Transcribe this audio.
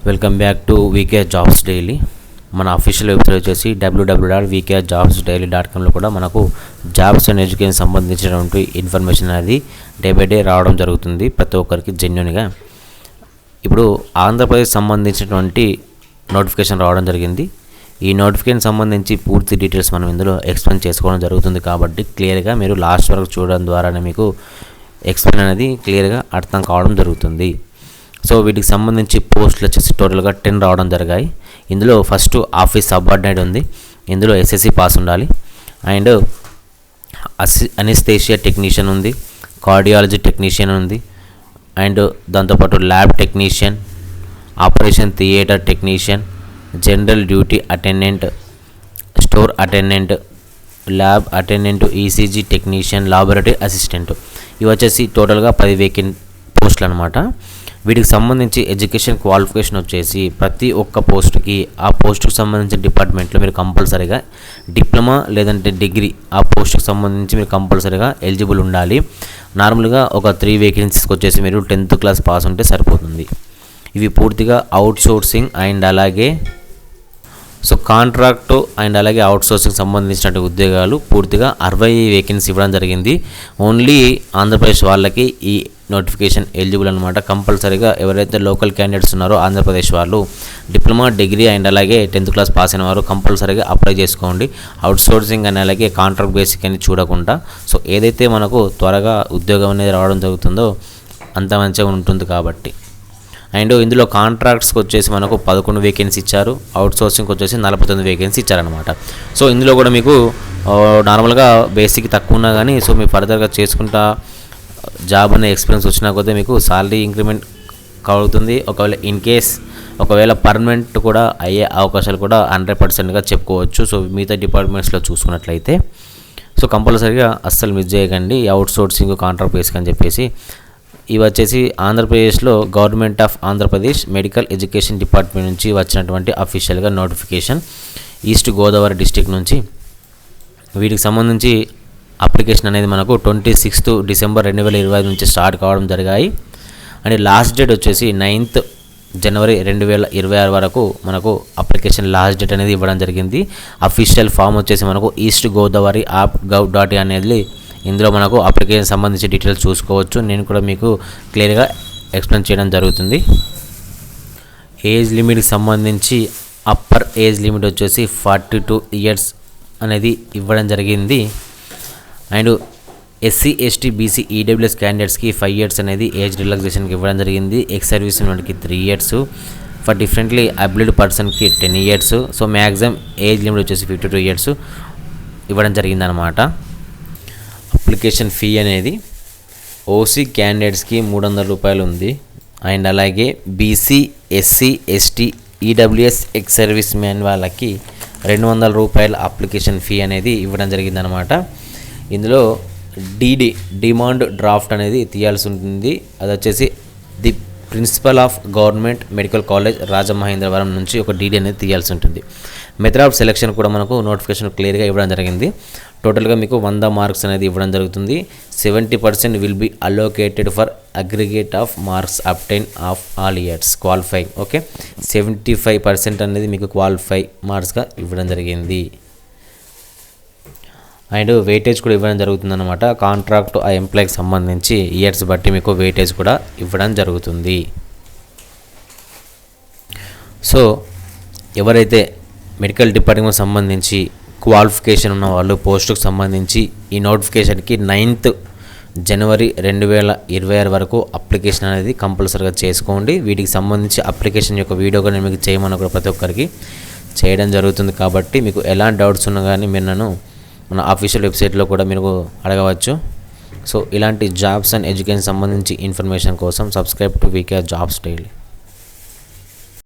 Welcome back to VK jobs daily. మన official website వచ్చేసి www.vkjobsdaily.comలో కూడా మనకు జాబ్స్ అండ్ ఎడ్యుకేషన్ సంబంధించినటువంటి ఇన్ఫర్మేషన్ అనేది డే బై డే రావడం జరుగుతుంది ప్రతి ఒక్కరికి జెన్యూన్గా. ఇప్పుడు ఆంధ్రప్రదేశ్ సంబంధించినటువంటి నోటిఫికేషన్ రావడం జరిగింది. ఈ నోటిఫికేషన్ సంబంధించి పూర్తి డీటెయిల్స్ మనం ఇందులో ఎక్స్ప్లెయిన్ చేసుకోవడం జరుగుతుంది కాబట్టి క్లియర్గా మీరు లాస్ట్ వరకు చూడడం ద్వారానే మీకు ఎక్స్ప్లెయిన్ అనేది క్లియర్గా అర్థం కావడం జరుగుతుంది. సో వీటికి సంబంధించి పోస్టులు వచ్చేసి టోటల్గా 10 రావడం జరిగాయి. ఇందులో ఫస్ట్ ఆఫీస్ సబార్డినేట్ ఉంది. ఇందులో ఎస్ఎస్సి పాస్ ఉండాలి. అండ్ అనెస్థేషియా టెక్నీషియన్ ఉంది, కార్డియాలజీ టెక్నీషియన్ ఉంది, అండ్ దాంతోపాటు lab technician, operation theatre technician, general duty attendant, store attendant, lab attendant, ECG technician, laboratory assistant. ఇవి వచ్చేసి టోటల్గా 10 వేకెంట్ పోస్టులు అనమాట. వీటికి సంబంధించి ఎడ్యుకేషన్ క్వాలిఫికేషన్ వచ్చేసి ప్రతి ఒక్క పోస్టుకి ఆ పోస్టుకు సంబంధించిన డిపార్ట్మెంట్లో మీరు కంపల్సరీగా డిప్లొమా లేదంటే డిగ్రీ ఆ పోస్టుకు సంబంధించి మీరు కంపల్సరీగా ఎలిజిబుల్ ఉండాలి. నార్మల్గా ఒక 3 వేకెన్సీస్కి వచ్చేసి మీరు 10th క్లాస్ పాస్ ఉంటే సరిపోతుంది. ఇవి పూర్తిగా అవుట్ సోర్సింగ్ అండ్ అలాగే కాంట్రాక్టు అండ్ అలాగే అవుట్ సోర్సింగ్ సంబంధించిన ఉద్యోగాలు పూర్తిగా 60 వేకెన్సీ ఇవ్వడం జరిగింది. ఓన్లీ ఆంధ్రప్రదేశ్ వాళ్ళకి ఈ నోటిఫికేషన్ ఎలిజిబుల్ అనమాట. కంపల్సరీగా ఎవరైతే లోకల్ క్యాండిడేట్స్ ఉన్నారో ఆంధ్రప్రదేశ్ వాళ్ళు డిప్లొమా డిగ్రీ అండ్ అలాగే 10th క్లాస్ పాస్ అయిన వారు కంపల్సరీగా అప్లై చేసుకోండి. అవుట్ సోర్సింగ్ అండ్ అలాగే కాంట్రాక్ట్ బేసిక్ అని చూడకుండా ఏదైతే మనకు త్వరగా ఉద్యోగం అనేది రావడం జరుగుతుందో అంత మంచిగా ఉంటుంది కాబట్టి. అండ్ ఇందులో కాంట్రాక్ట్స్కి వచ్చేసి మనకు 11 వేకెన్సీ ఇచ్చారు, అవుట్ సోర్సింగ్కి వచ్చేసి 49 వేకెన్సీ ఇచ్చారనమాట. సో ఇందులో కూడా మీకు నార్మల్గా బేసిక్ తక్కువ ఉన్నా కానీ మీరు ఫర్దర్గా చేసుకుంటా జాబ్ అనే ఎక్స్పీరియన్స్ వచ్చినా కొద్దీ మీకు సాలరీ ఇంక్రిమెంట్ కలుగుతుంది. ఒకవేళ పర్మనెంట్ కూడా అయ్యే అవకాశాలు కూడా 100%గా చెప్పుకోవచ్చు. సో మిగతా డిపార్ట్మెంట్స్లో చూసుకున్నట్లయితే కంపల్సరీగా అస్సలు మిస్ చేయకండి అవుట్ సోర్సింగ్ కాంట్రాక్ట్ బేసిక్ అని చెప్పేసి. ఇవి వచ్చేసి ఆంధ్రప్రదేశ్లో government of Andhra Pradesh medical education department నుంచి వచ్చినటువంటి అఫీషియల్గా నోటిఫికేషన్ ఈస్ట్ గోదావరి డిస్టిక్ నుంచి. వీటికి సంబంధించి అప్లికేషన్ అనేది మనకు 26th డిసెంబర్ 2020 నుంచి స్టార్ట్ కావడం జరిగాయి. అండ్ లాస్ట్ డేట్ వచ్చేసి 9th జనవరి 2026 వరకు మనకు అప్లికేషన్ లాస్ట్ డేట్ అనేది ఇవ్వడం జరిగింది. అఫీషియల్ ఫామ్ వచ్చేసి మనకు ఈస్ట్ గోదావరి app.gov.in అనేది ఇందులో మనకు అప్లికేషన్ సంబంధించి డీటెయిల్స్ చూసుకోవచ్చు. నేను కూడా మీకు క్లియర్గా ఎక్స్ప్లెయిన్ చేయడం జరుగుతుంది. ఏజ్ లిమిట్కి సంబంధించి అప్పర్ ఏజ్ లిమిట్ వచ్చేసి 42 ఇయర్స్ అనేది ఇవ్వడం జరిగింది. And SC ST BC EWS క్యాండిడేట్స్కి 5 ఇయర్స్ అనేది ఏజ్ రిలాక్సేషన్కి ఇవ్వడం జరిగింది. ఎక్స్ సర్వీస్ ఉన్నకి 3 ఇయర్స్, ఫర్ డిఫరెంట్లీ అబిలిడ్ పర్సన్కి 10 years. So maximum age limit వచ్చేసి 52 ఇయర్స్ ఇవ్వడం జరిగిందనమాట. అప్లికేషన్ ఫీ అనేది ఓసీ క్యాండిడేట్స్కి 300 రూపాయలు ఉంది. అండ్ అలాగే BC SC ST EWS ex service man వాళ్ళకి 200 రూపాయల అప్లికేషన్ ఫీ అనేది ఇవ్వడం జరిగిందనమాట. ఇందులో డిమాండ్ డ్రాఫ్ట్ అనేది తీయాల్సి ఉంటుంది. అది వచ్చేసి the principal of government medical college Rajamahendravaram నుంచి ఒక డీడీ అనేది తీయాల్సి ఉంటుంది. మెథడ్ ఆఫ్ సెలెక్షన్ కూడా మనకు నోటిఫికేషన్ క్లియర్గా ఇవ్వడం జరిగింది. టోటల్గా మీకు 100 మార్క్స్ అనేది ఇవ్వడం జరుగుతుంది. 70% will be allocated for aggregate of marks obtain of all years qualify. Okay, 75% అనేది మీకు క్వాలిఫై మార్క్స్గా ఇవ్వడం జరిగింది. అండ్ వెయిటేజ్ కూడా ఇవ్వడం జరుగుతుంది అనమాట. కాంట్రాక్ట్ ఆ ఎంప్లాయ్కి సంబంధించి ఇయర్స్ బట్టి మీకు వెయిటేజ్ కూడా ఇవ్వడం జరుగుతుంది. సో ఎవరైతే మెడికల్ డిపార్ట్మెంట్ సంబంధించి క్వాలిఫికేషన్ ఉన్న వాళ్ళు పోస్టుకు సంబంధించి ఈ నోటిఫికేషన్కి 9th జనవరి 2026 వరకు అప్లికేషన్ అనేది కంపల్సరీగా చేసుకోండి. వీటికి సంబంధించి అప్లికేషన్ యొక్క వీడియో కూడా నేను మీకు చేయమని కూడా ప్రతి ఒక్కరికి చేయడం జరుగుతుంది కాబట్టి మీకు ఎలాంటి డౌట్స్ ఉన్నా కానీ మీరు నన్ను మన అఫీషియల్ వెబ్సైట్లో కూడా మీరు అడగవచ్చు. సో ఇలాంటి జాబ్స్ అండ్ ఎడ్యుకేషన్ సంబంధించి ఇన్ఫర్మేషన్ కోసం subscribe to VK jobs daily.